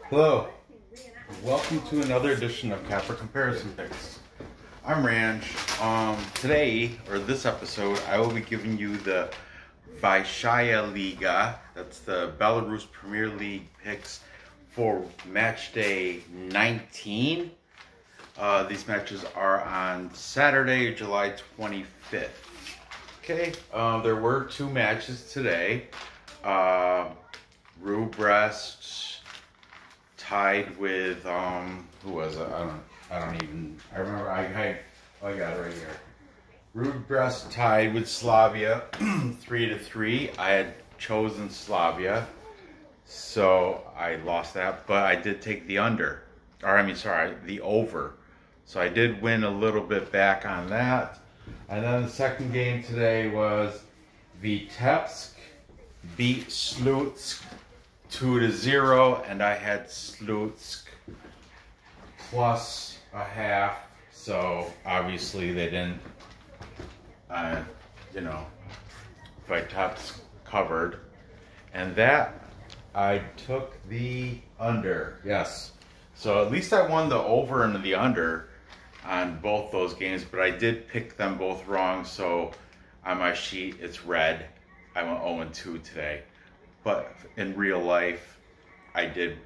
Hello, welcome to another edition of Capper Comparison Picks. I'm Ranj. Today, or this episode, I will be giving you the Vysshaya Liga, that's the Belarus Premier League picks for match day 19. These matches are on Saturday, July 25th. Okay, there were two matches today. Brest tied with who was it? I remember. I got it right here. Brest tied with Slavia 3-3. I had chosen Slavia, so I lost that, but I did take the under, the over. So I did win a little bit back on that. And then the second game today was Vitebsk beat Slutsk 2-0, and I had Slutsk plus a half, so obviously they didn't, Vitebsk covered, and that I took the under, yes. So at least I won the over and the under on both those games, but I did pick them both wrong, so on my sheet it's red. I went 0-2 today, but in real life I parlayed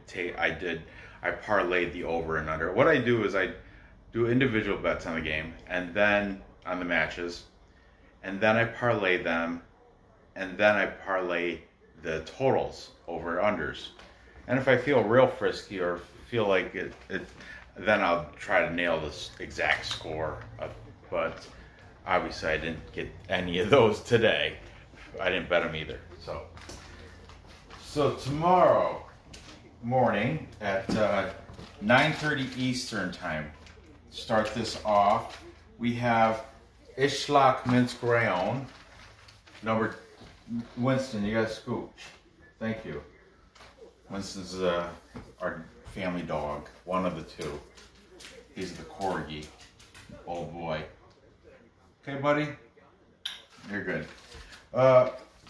the over and under. What I do is I do individual bets on the game, and then on the matches, and then I parlay them, and then I parlay the totals over unders. And if I feel real frisky or feel like it then I'll try to nail this exact score. But obviously I didn't get any of those today. I didn't bet them either. So tomorrow morning at 9:30 Eastern time, start this off, we have Isloch Minsk Rayon. Winston, you got a scooch. Thank you. Winston's our family dog, one of the two. He's the corgi. Oh boy. Okay, buddy? You're good.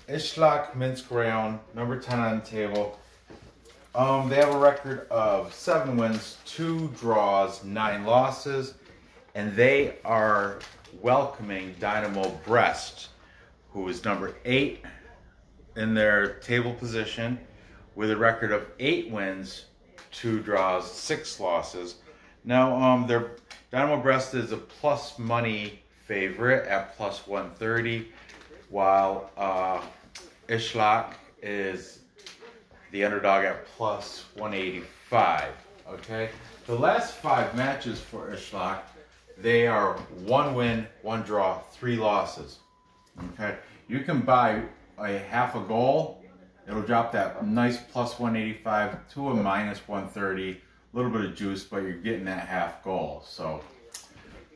Isloch Minsk Rayon, number 10 on the table. They have a record of 7 wins, 2 draws, 9 losses, and they are welcoming Dynamo Brest, who is number 8 in their table position, with a record of 8 wins, 2 draws, 6 losses. Now, their Dynamo Brest is a plus money favorite at plus 130, while Isloch is the underdog at plus 185. Okay, the last 5 matches for Isloch, they are 1 win, 1 draw, 3 losses. Okay, you can buy a half a goal. It'll drop that nice plus 185 to a minus 130. A little bit of juice, but you're getting that half goal. So,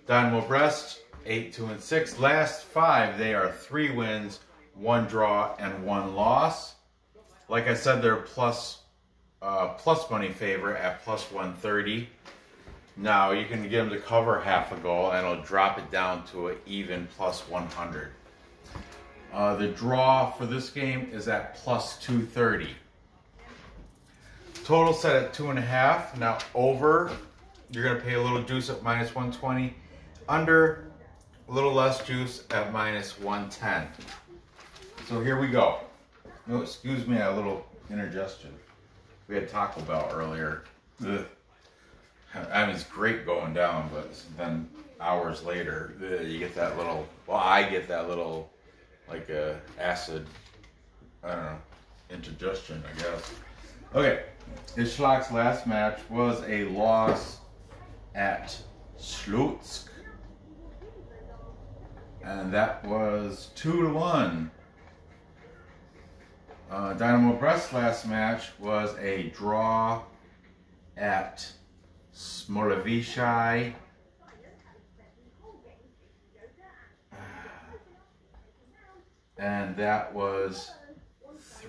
Dynamo Brest, 8-2-6. Last 5, they are 3 wins, 1 draw, and 1 loss. Like I said, they're plus money favorite at plus 130. Now, you can get them to cover half a goal, and it'll drop it down to an even plus 100. The draw for this game is at plus 230. Total set at 2.5. Now over, you're going to pay a little juice at minus 120. Under, a little less juice at minus 110. So here we go. Oh, excuse me, a little indigestion. We had Taco Bell earlier. Ugh. I mean, it's great going down, but then hours later, you get that little, I get that little, like acid, I don't know, indigestion, I guess. Okay, Isloch's last match was a loss at Slutsk, and that was 2-1. Dynamo Brest's last match was a draw at Vysshaya. And that was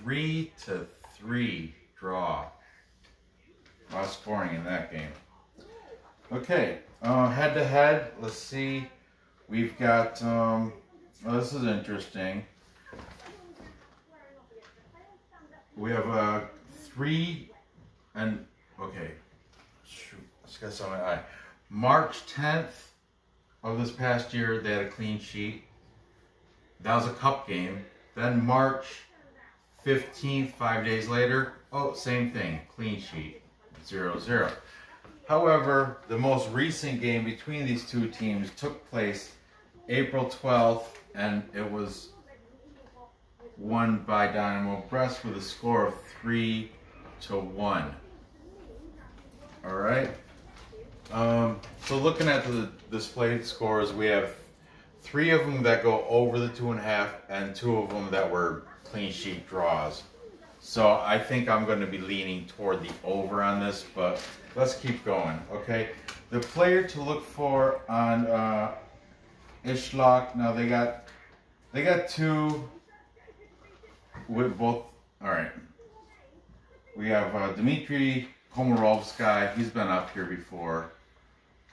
3-3 draw. A lot of scoring in that game. Okay, head to head, let's see. We've got, this is interesting. We have 3 And, okay, shoot, I just got something in my eye. March 10th of this past year, they had a clean sheet. That was a cup game. Then March 15th, 5 days later, oh, same thing, clean sheet, 0-0. However, the most recent game between these two teams took place April 12th, and it was won by Dynamo Brest with a score of 3-1. All right. So looking at the displayed scores, we have 3 of them that go over the 2.5, and 2 of them that were clean sheet draws. So I think I'm going to be leaning toward the over on this, but let's keep going. Okay. The player to look for on Isloch. Now they got 2 with both. All right. We have Dimitri Komarov. He's been up here before.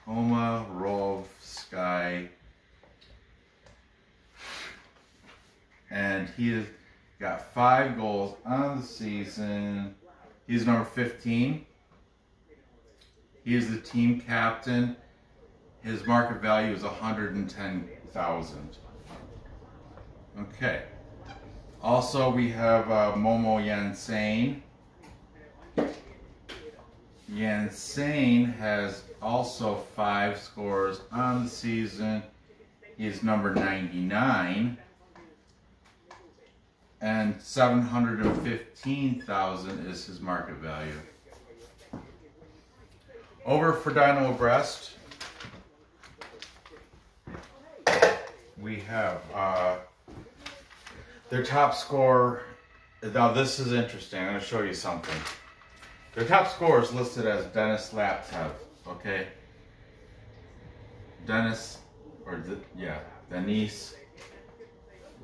Komarov. And he has got 5 goals on the season. He's number 15. He is the team captain. His market value is 110,000. Okay. Also, we have Momo Yansane. Yansane has also 5 scores on the season. He is number 99. And 715,000 is his market value. Over for Dynamo Brest, we have their top scorer. Now this is interesting. I'm going to show you something. Their top scorer is listed as Denis Laptev. Okay, Denis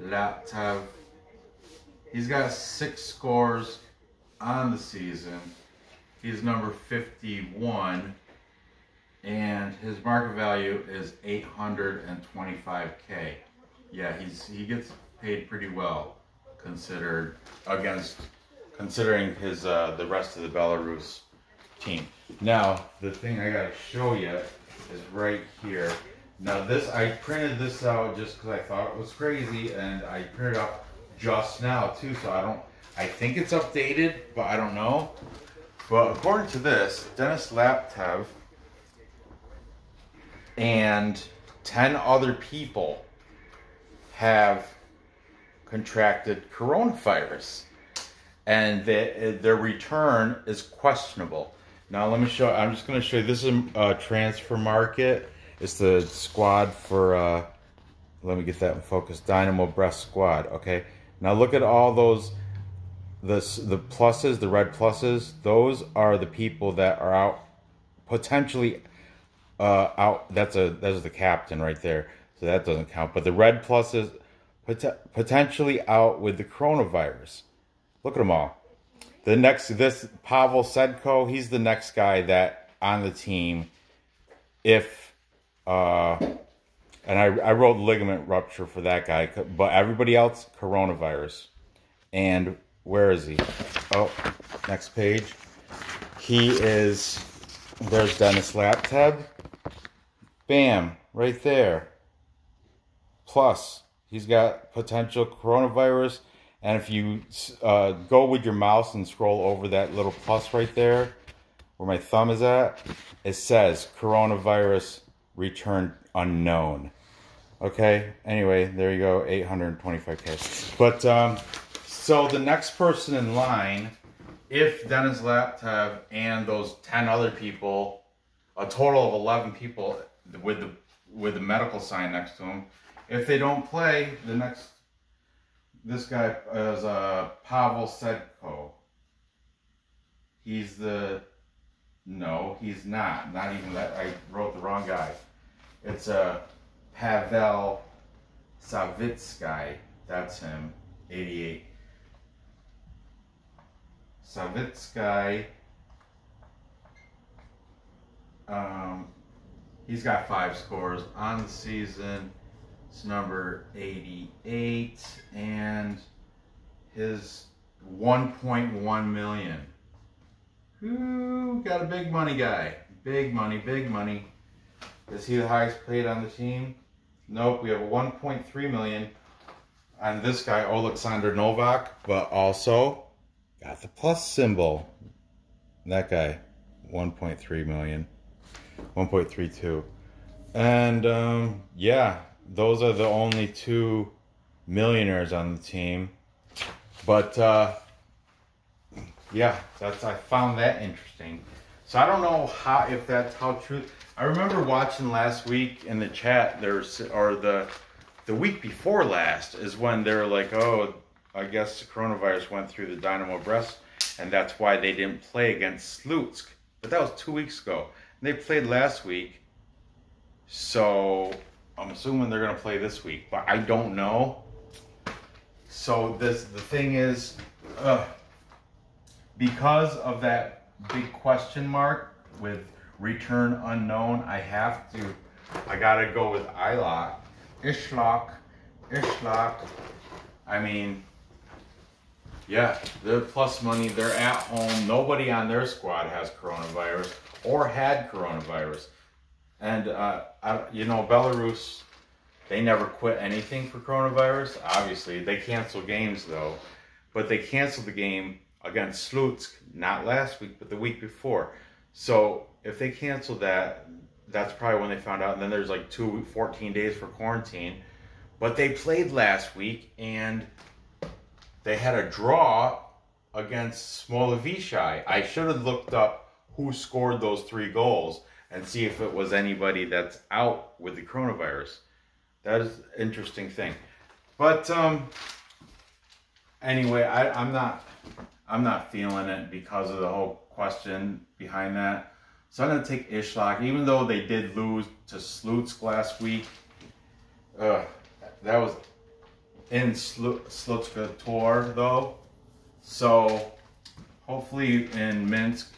Laptev. He's got 6 scores on the season. He's number 51, and his market value is 825K. Yeah, he gets paid pretty well considering his the rest of the Belarus team. Now the thing I gotta show you is right here. Now I printed this out just because I thought it was crazy, and I printed out just now too, so I think it's updated, but I don't know. But according to this, Denis Laptev and 10 other people have contracted coronavirus, and their return is questionable. Now let me show. I'm just going to show you. This is a transfer market. It's the squad for. Let me get that in focus. Dynamo Brest squad. Okay. Now look at all those. The pluses, the red pluses. Those are the people that are out, potentially out. That's the captain right there. So that doesn't count. But the red pluses, potentially out with the coronavirus. Look at them all. This Pavel Sedko, he's the next guy that on the team. If and I wrote ligament rupture for that guy, but everybody else coronavirus. And where is he? Oh, next page. There's Denis Laptev. Bam, right there. Plus, he's got potential coronavirus. And if you go with your mouse and scroll over that little plus right there, where my thumb is at, it says coronavirus return unknown. Okay, anyway, there you go, 825K. But, so the next person in line, if Denis Laptev and those 10 other people, a total of 11 people with the medical sign next to them, if they don't play, this guy is Pavel Sedko. He's no, he's not even that. I wrote the wrong guy. It's Pavel Savitsky. That's him, 88. Savitsky, he's got 5 scores on the season. It's number 88, and his 1.1 million. Ooh, got a big money guy. Big money, big money. Is he the highest paid on the team? Nope, we have a 1.3 million on this guy, Alexander Novak, but also got the plus symbol. That guy, 1.3 million, 1.32. And yeah, those are the only 2 millionaires on the team. But yeah, I found that interesting. So I don't know if that's how true. I remember watching last week in the chat, or the week before last is when they were like, oh, I guess the coronavirus went through the Dynamo Brest, and that's why they didn't play against Slutsk. But that was 2 weeks ago. And they played last week, so I'm assuming they're going to play this week, but I don't know. So the thing is, because of that big question mark with return unknown, I gotta go with Isloch. I mean, yeah, they're plus money, they're at home, nobody on their squad has coronavirus or had coronavirus. And, you know, Belarus, they never quit anything for coronavirus. Obviously, they cancel games though, but they canceled the game against Slutsk, not last week, but the week before. So if they canceled that, that's probably when they found out. And then there's like 14 days for quarantine. But they played last week and they had a draw against Vysshaya. I should have looked up who scored those 3 goals and see if it was anybody that's out with the coronavirus. That is an interesting thing. But anyway, I'm not feeling it because of the whole question behind that. So I'm going to take Isloch, even though they did lose to Slutsk last week. That was in Slutsk tour though. So hopefully in Minsk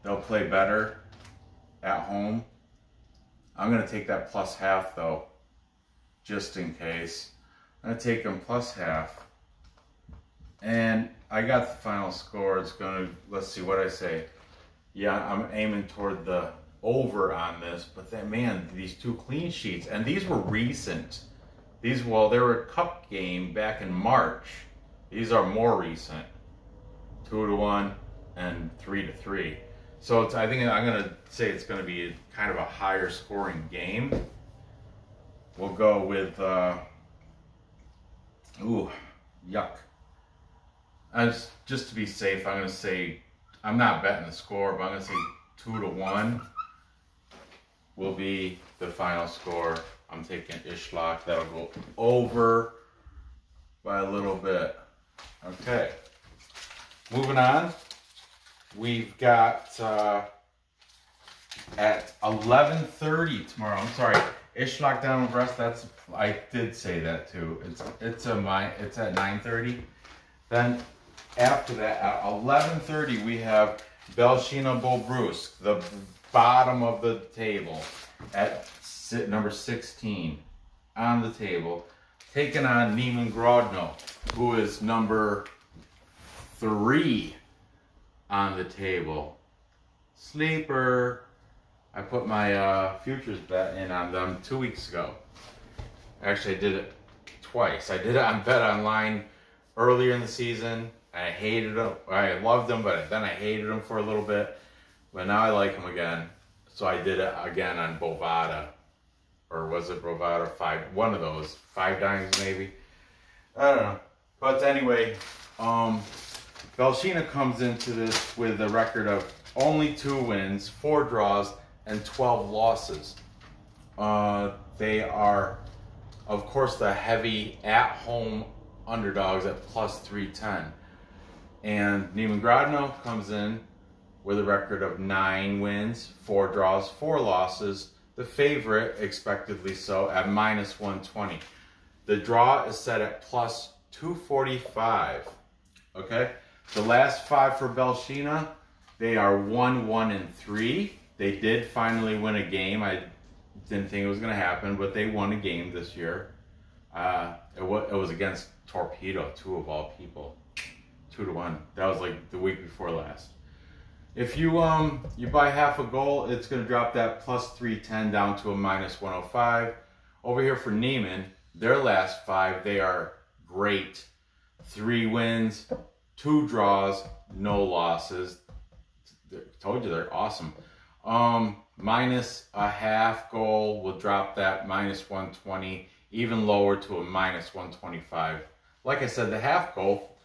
they'll play better at home. I'm going to take that plus half though, just in case. I'm going to take them plus half. And I got the final score. It's going to, let's see what I say. Yeah, I'm aiming toward the over on this, but then, man, these 2 clean sheets, and these were recent. They were a cup game back in March. These are more recent. 2-1 and 3-3. So I think I'm going to say it's going to be kind of a higher scoring game. We'll go with, ooh, yuck. Just to be safe, I'm going to say, I'm not betting the score, but I'm going to say 2-1 will be the final score. I'm taking Isloch. That'll go over by a little bit. Okay. Moving on. We've got at 11:30 tomorrow. I'm sorry. Isloch down in Brest. I did say that too. It's at 9:30. Then after that, at 11:30, we have Belshina Bobruisk, the bottom of the table, at number 16 on the table, taking on Neman Grodno, who is number 3 on the table. Sleeper. I put my futures bet in on them 2 weeks ago. Actually, I did it twice. I did it on Bet Online earlier in the season. I hated them. I loved them, but then I hated them for a little bit. But now I like them again. So I did it again on Bovada. Or was it Bovada 5? One of those. 5 dimes maybe. I don't know. But anyway, Belshina comes into this with a record of only 2 wins, 4 draws, and 12 losses. They are, of course, the heavy at-home underdogs at plus 310. And Neman Grodno comes in with a record of 9 wins, 4 draws, 4 losses. The favorite, expectedly so, at minus 120. The draw is set at plus 245. Okay? The last 5 for Belshina, they are 1-1-3. They did finally win a game. I didn't think it was going to happen, but they won a game this year. It was against Torpedo, 2 of all people. 2-1. That was like the week before last. If you buy half a goal, it's going to drop that plus 310 down to a minus 105. Over here for Neman, their last 5, they are great. 3 wins, 2 draws, no losses. Told you they're awesome. Minus a half goal will drop that minus 120 even lower to a minus 125. Like I said, the half goal,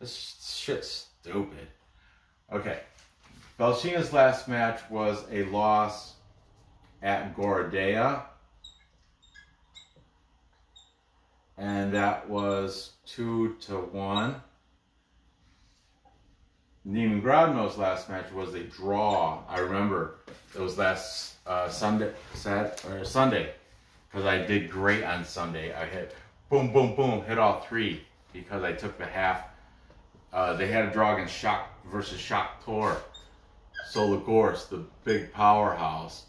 this shit's stupid. Okay. Belshina's last match was a loss at Gorodeya. And that was 2-1. Neman Grodno's last match was a draw. I remember it was last Sunday, because I did great on Sunday. I hit boom, boom, boom, hit all 3 because I took the half. They had a draw against Shock versus Shakhtar. Sologorsk, the big powerhouse,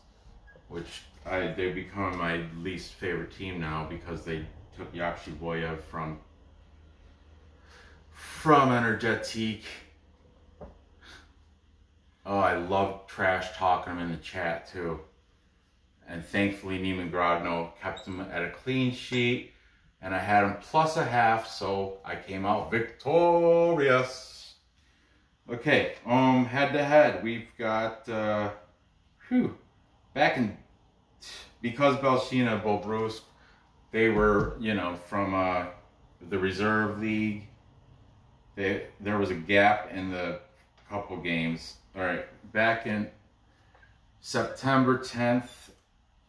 which they become my least favorite team now because they took Yakshiboyev from Energetique. Oh, I love trash talking them in the chat too. And thankfully Neman Grodno kept them at a clean sheet, and I had them plus a half, so I came out victorious. Okay, head to head, we've got, because Belshina, Bobruisk, they were, from the reserve league. There was a gap in the couple games. All right, back in September 10th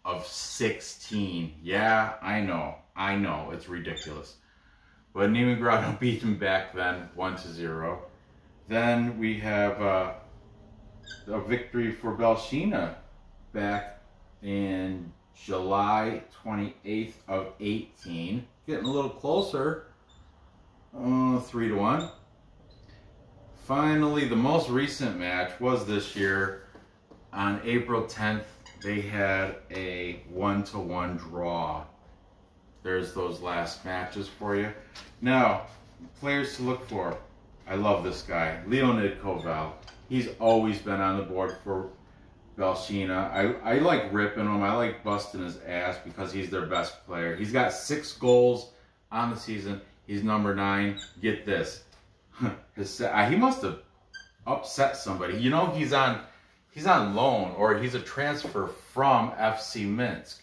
of 16. Yeah, I know, it's ridiculous. But Neman Grodno beat them back then, 1-0. Then we have a victory for Belshina back in July 28th of 18. Getting a little closer. 3-1. Finally, the most recent match was this year. On April 10th, they had a 1-1 draw. There's those last matches for you. Now, players to look for. I love this guy, Leonid Kovalev. He's always been on the board for Belshina. I like ripping him. I like busting his ass because he's their best player. He's got 6 goals on the season. He's number 9. Get this. He must have upset somebody. You know, he's on loan, or he's a transfer from FC Minsk.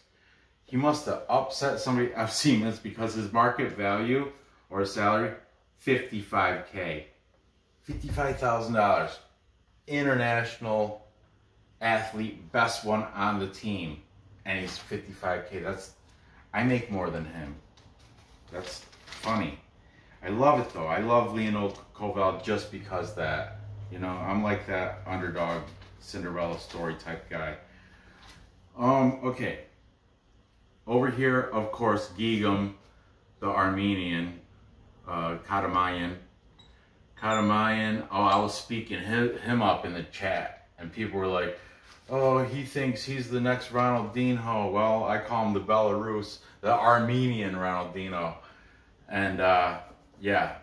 He must have upset somebody at FC Minsk because his market value or his salary, $55K. $55,000. International athlete, best one on the team. And he's $55K. I make more than him. That's funny. I love it though. I love Leonid Kovalev just because that. I'm like that underdog Cinderella story type guy. Okay. Over here, of course, Gigam, the Armenian, Kadamayan. Oh, I was speaking him up in the chat, and people were like, oh, he thinks he's the next Ronaldinho. Well, I call him the Belarus, the Armenian Ronaldinho. And yeah,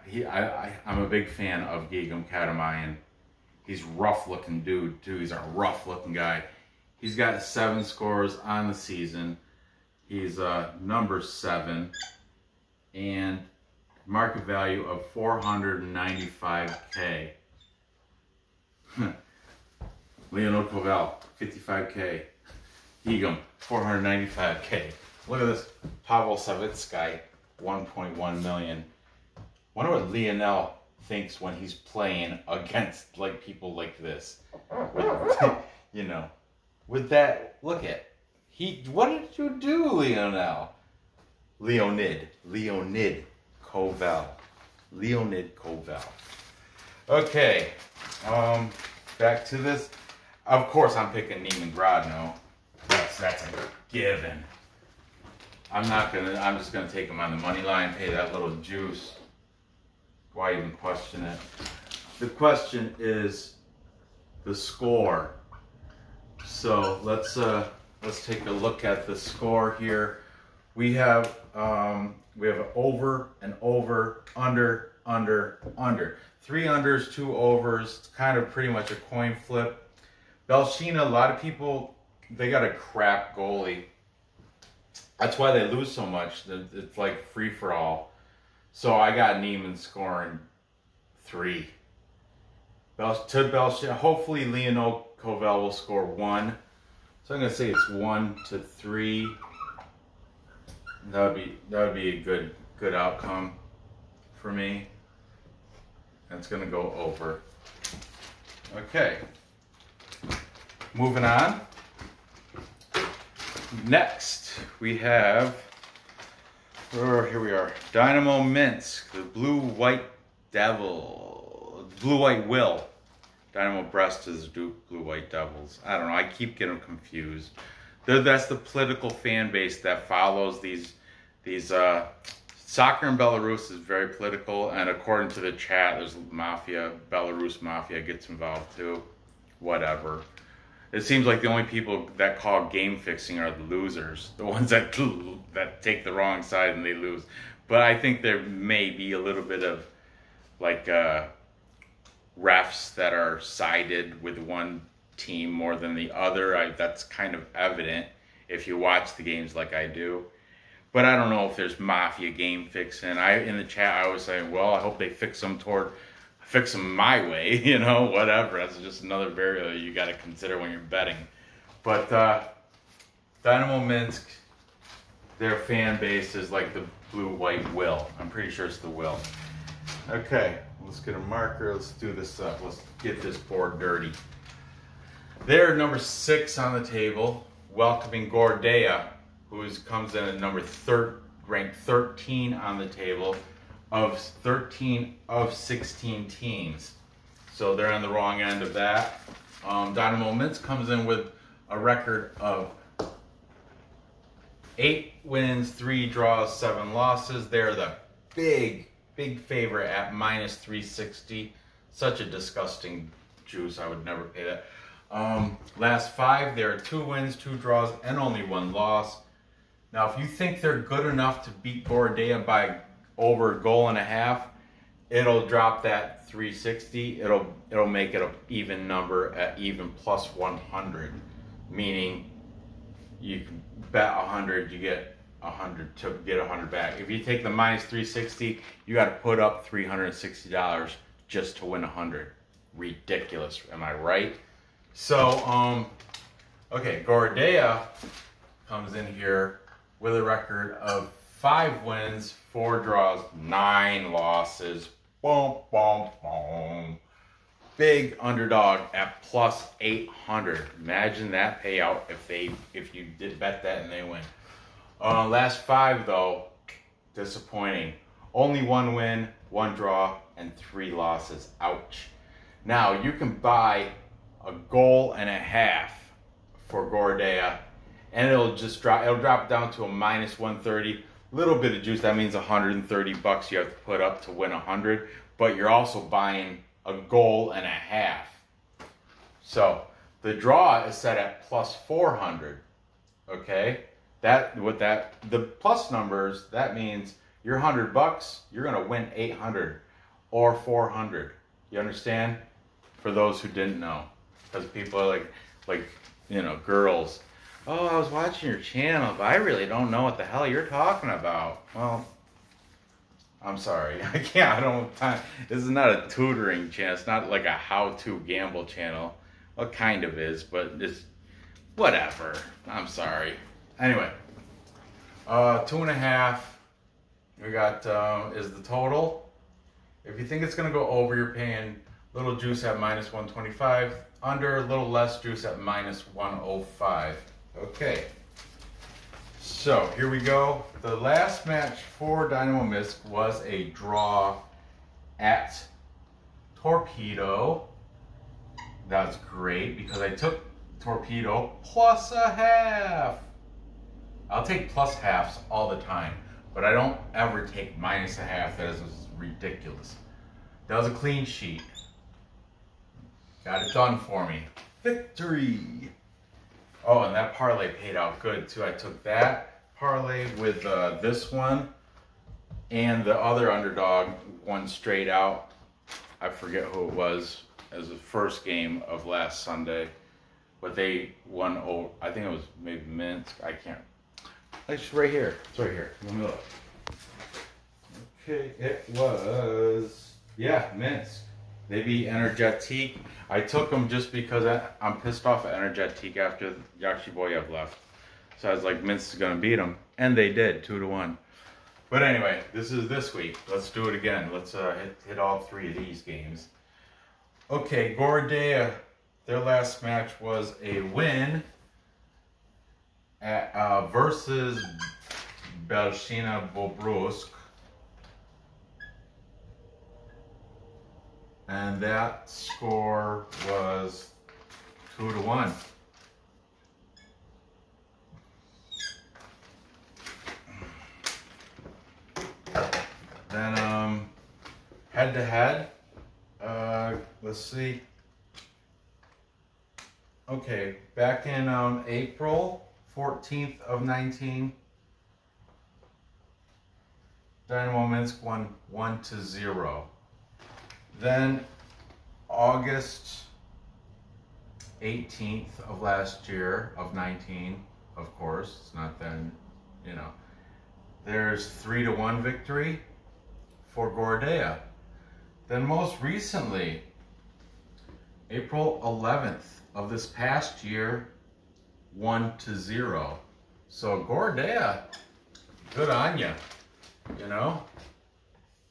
I'm a big fan of Gigam Kadamayan. He's a rough-looking dude, too. He's a rough-looking guy. He's got 7 scores on the season. He's number 7. And market value of $495K. Leonid Kovalev, $55K. Gigam, $495K. Look at this. Pavel Sedko, $1.1 million. Wonder what Lionel thinks when he's playing against people like this. With that, look at what did you do, Lionel? Leonid Kovalev. Okay, back to this. Of course, I'm picking Neman Grodno. That's a given. I'm just gonna take him on the money line, pay that little juice. Why even question it? The question is the score. So let's take a look at the score here. We have over and over, under. 3 unders, 2 overs. It's kind of pretty much a coin flip. Belshina, a lot of people, they got a crap goalie. That's why they lose so much. It's like free for all. So I got Neman scoring 3. To Belshina, hopefully Leonid Kovalev will score 1. So I'm gonna say it's 1-3. That would be a good outcome for me. That's gonna go over. Okay. Moving on. Next we have, here we are, Dynamo Minsk, the Blue-White Devil, Blue-White Will. Dynamo Brest is Blue-White Devils. I don't know, I keep getting them confused. That's the political fan base that follows these soccer in Belarus is very political, and according to the chat, there's mafia, Belarus mafia gets involved too. Whatever. It seems like the only people that call game fixing are the losers, the ones that take the wrong side and they lose. But I think there may be a little bit of like refs that are sided with one team more than the other. That's kind of evident if you watch the games like I do. But I don't know if there's mafia game fixing. In the chat I was saying, well, I hope they fix them my way, you know, whatever. That's just another variable you got to consider when you're betting. But Dynamo Minsk, their fan base is like the Blue-White Will. I'm pretty sure it's the Will. Okay, let's get a marker. Let's do this up. Let's get this board dirty. They're number 6 on the table, welcoming Gorodeya, who comes in at ranked 13 on the table of 13 of 16 teams. So they're on the wrong end of that. Dynamo Minsk comes in with a record of 8 wins, 3 draws, 7 losses. They're the big favorite at -360. Such a disgusting juice. I would never pay that. Last 5, there are 2 wins, 2 draws, and only 1 loss. Now, if you think they're good enough to beat Gorodeya by over a goal and a half, it'll drop that 360. It'll make it an even number at even plus 100, meaning you can bet 100, you get 100 to get 100 back. If you take the -360, you got to put up $360 just to win 100. Ridiculous, am I right? So, okay, Gorodeya comes in here with a record of 5 wins, 4 draws, 9 losses. Boom, boom, boom. Big underdog at plus 800. Imagine that payout if you did bet that and they win. Last 5 though, disappointing. Only 1 win, 1 draw, and 3 losses. Ouch. Now you can buy a goal and a half for Gorodeya, and it'll drop down to a -130. Little bit of juice, that means $130 you have to put up to win 100, but you're also buying a goal and a half. So the draw is set at plus 400. Okay, the plus numbers, that means your $100, you're gonna win 800 or 400. You understand? For those who didn't know, because people are like you know, girls. Oh, I was watching your channel, but I really don't know what the hell you're talking about. Well, I'm sorry. I don't have time. This is not a tutoring channel. It's not like a how-to gamble channel. Well, kind of is, but it's whatever. I'm sorry. Anyway, 2.5. We got, is the total. If you think it's going to go over, you're paying little juice at -125. Under, a little less juice at -105. Okay, so here we go. The last match for Dynamo Minsk was a draw at Torpedo. That was great because I took Torpedo plus a half. I'll take plus halves all the time, but I don't ever take minus a half. That is ridiculous. That was a clean sheet. Got it done for me. Victory! Oh, and that parlay paid out good too. I took that parlay with this one and the other underdog one straight out. I forget who it was, as the first game of last Sunday, but they won over, I think it was maybe Minsk, I can't. It's right here. It's right here. Let me look. Okay, it was, yeah, Minsk. They beat Energetik. I took them just because I'm pissed off at Energetik after Yakshiboyev left. So I was like, Minsk is going to beat them. And they did, 2-1. But anyway, this is this week. Let's do it again. Let's hit all three of these games. Okay, Gorodeya, their last match was a win at, versus Belshina Bobruisk. And that score was 2-1. Then head to head, let's see. Okay, back in April 14th of 19, Dynamo Minsk won 1-0. Then August 18th of last year, of 19, of course, it's not then, you know, there's 3-1 victory for Gorodeya. Then most recently, April 11th of this past year, 1-0. So Gorodeya, good on ya, you know?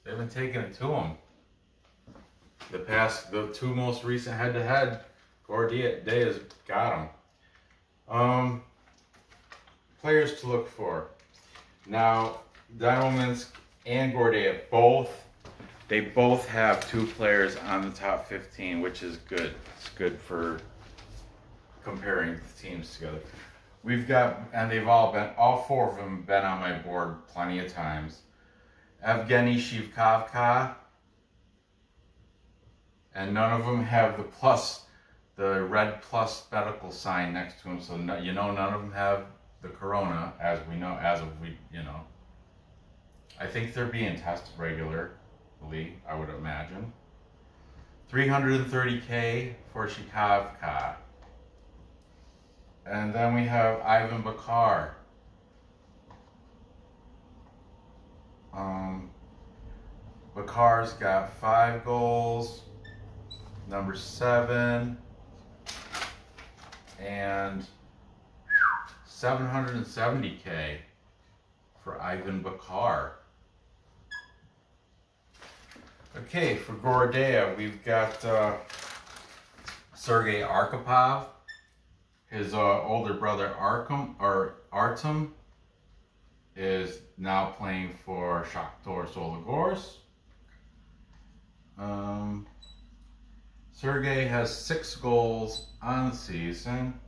They've been taking it to them. The two most recent head-to-head, Gorodeya's got them. Players to look for. Now, Dynamo Minsk and Gorodeya they both have two players on the top 15, which is good. It's good for comparing the teams together. We've got, and all four of them been on my board plenty of times. Evgeny Shivkavka, and none of them have the red plus medical sign next to them, so none of them have the corona, as we know, I think they're being tested regularly, I would imagine. 330K for Shikavka. And then we have Ivan Bakar. Bakar's got 5 goals, number 7, and 770K for Ivan Bakar. Okay, for Gorodeya, we've got Sergei Arkhipov. His older brother Artem is now playing for Shakhtar Sologorsk. Sergei has 6 goals on the season.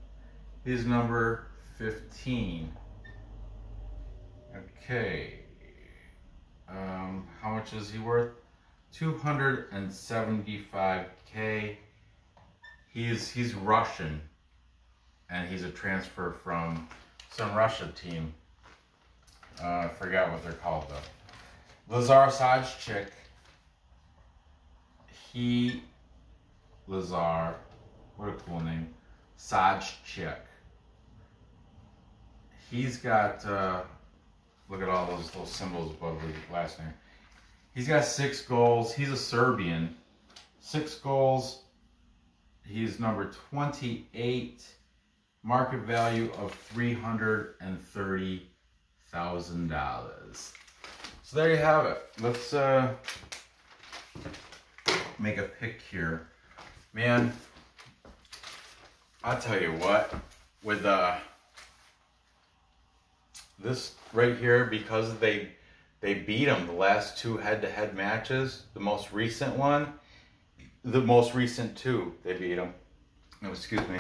He's number 15. Okay. How much is he worth? 275K. He's Russian, and he's a transfer from some Russia team. I forgot what they're called though. Lazar Sajchik. Lazar, what a cool name. Sajchik. He's got, look at all those little symbols above his last name. He's got 6 goals. He's a Serbian. 6 goals. He's number 28. Market value of $330,000. So there you have it. Let's make a pick here. Man, I'll tell you what, with this right here, because they beat them the last 2 head-to-head matches, the most recent 2, they beat them. Oh, excuse me.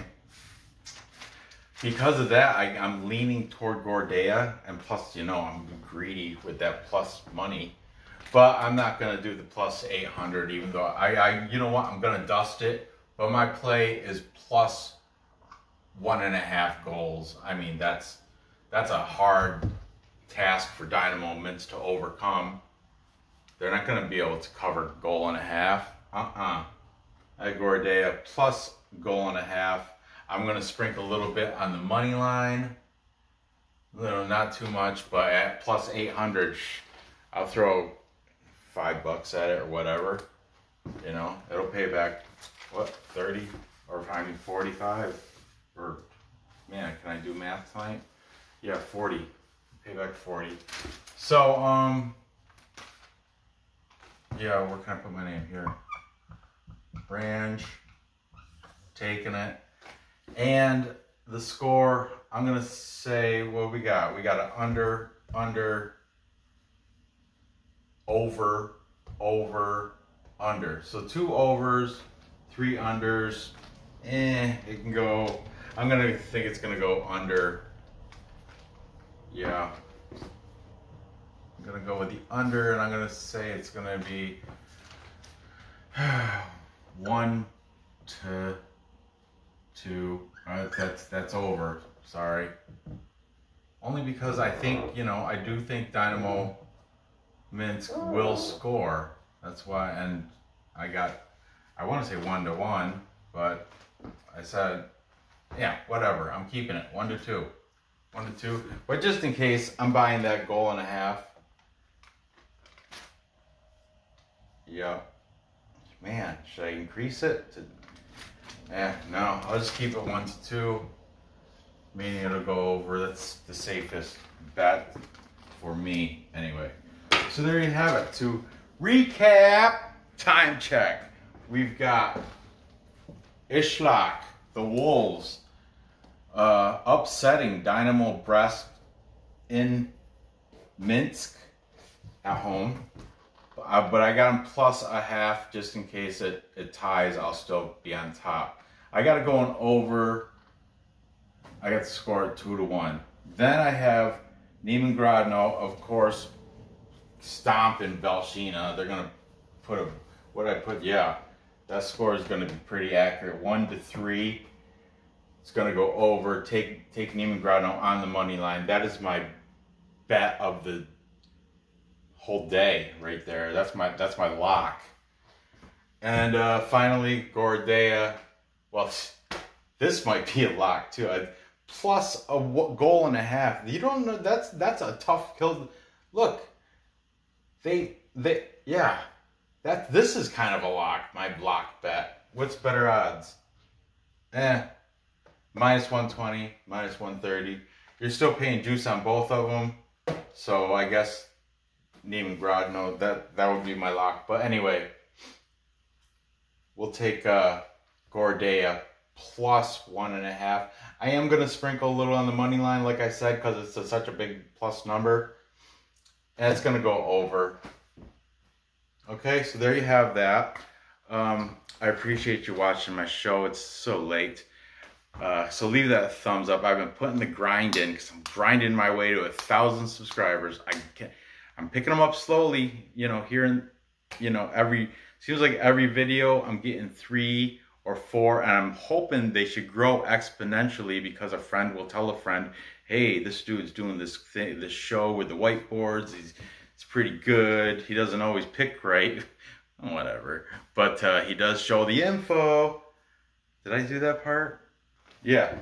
Because of that, I'm leaning toward Gorodeya, and plus, I'm greedy with that plus money. But I'm not going to do the plus 800, even though you know what, I'm going to dust it. But my play is plus 1.5 goals. I mean, that's a hard task for Dynamo Minsk to overcome. They're not going to be able to cover 1.5 goals. At Gorodeya, plus goal and a half. I'm going to sprinkle a little bit on the money line. Not too much, but at plus 800, I'll throw $5 at it or whatever. You know, it'll pay back, what, 30? Or, I mean, 45? Or, man, can I do math tonight? Yeah, 40. Pay back 40. So, yeah, where can I put my name here? Ranj, taking it. And the score, I'm going to say, what we got? We got an under, over, under. So 2 overs, 3 unders. It can go, I'm going to think it's going to go under. Yeah. I'm going to go with the under, and I'm going to say it's going to be 1 to 2. That's over. Sorry. Only because I think, I do think Dynamo Minsk will score. That's why, and I want to say 1-1, but I said, yeah, whatever. I'm keeping it. 1-2. 1-2. But just in case, I'm buying that goal and a half. Yeah. Man, should I increase it to? No. I'll just keep it 1-2. Meaning it'll go over. That's the safest bet for me, anyway. So there you have it. To recap, time check. We've got Isloch, the Wolves, upsetting Dynamo Brest in Minsk at home. But I got them plus a half just in case it ties. I'll still be on top. I got it going over. I got the score at 2-1. Then I have Neman Grodno, of course, stomping Belshina. They're gonna put that score is gonna be pretty accurate. 1-3. It's gonna go over. Take Neman Grodno on the money line. That is my bet of the whole day right there. That's my lock. And finally, Gorodeya. Well, this might be a lock too. Plus a goal and a half. You don't know. That's a tough kill. Look, yeah. This is kind of a lock. My block bet. What's better odds? Minus 120, minus 130. You're still paying juice on both of them. So I guess Neman Grodno, that would be my lock. But anyway, we'll take Gorodeya plus 1.5. I am going to sprinkle a little on the money line, like I said, because it's such a big plus number. And it's going to go over. Okay, so there you have that. I appreciate you watching my show. It's so late. So leave that thumbs up. I've been putting the grind in because I'm grinding my way to 1,000 subscribers. I'm picking them up slowly, here and, seems like every video I'm getting 3 or 4, and I'm hoping they should grow exponentially because a friend will tell a friend, hey, this dude's doing this show with the whiteboards. It's pretty good. He doesn't always pick right, whatever, but he does show the info. Did I do that part? Yeah.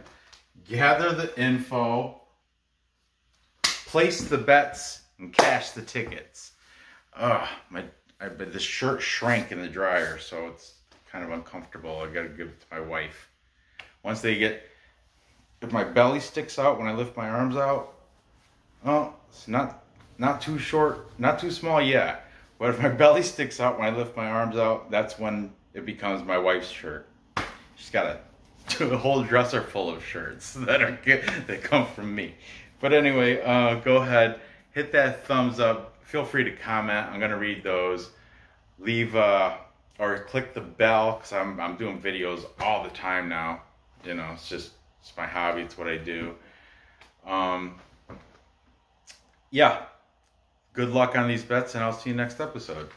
Gather the info, place the bets, and cash the tickets. But this shirt shrank in the dryer, so it's kind of uncomfortable. I gotta give it to my wife. Once if my belly sticks out when I lift my arms out, oh, it's not too short, not too small yet. But if my belly sticks out when I lift my arms out, that's when it becomes my wife's shirt. She's got a whole dresser full of shirts that come from me. But anyway, go ahead, hit that thumbs up. Feel free to comment. I'm gonna read those. Leave or click the bell because I'm doing videos all the time now. It's my hobby. It's what I do. Yeah. Good luck on these bets, and I'll see you next episode.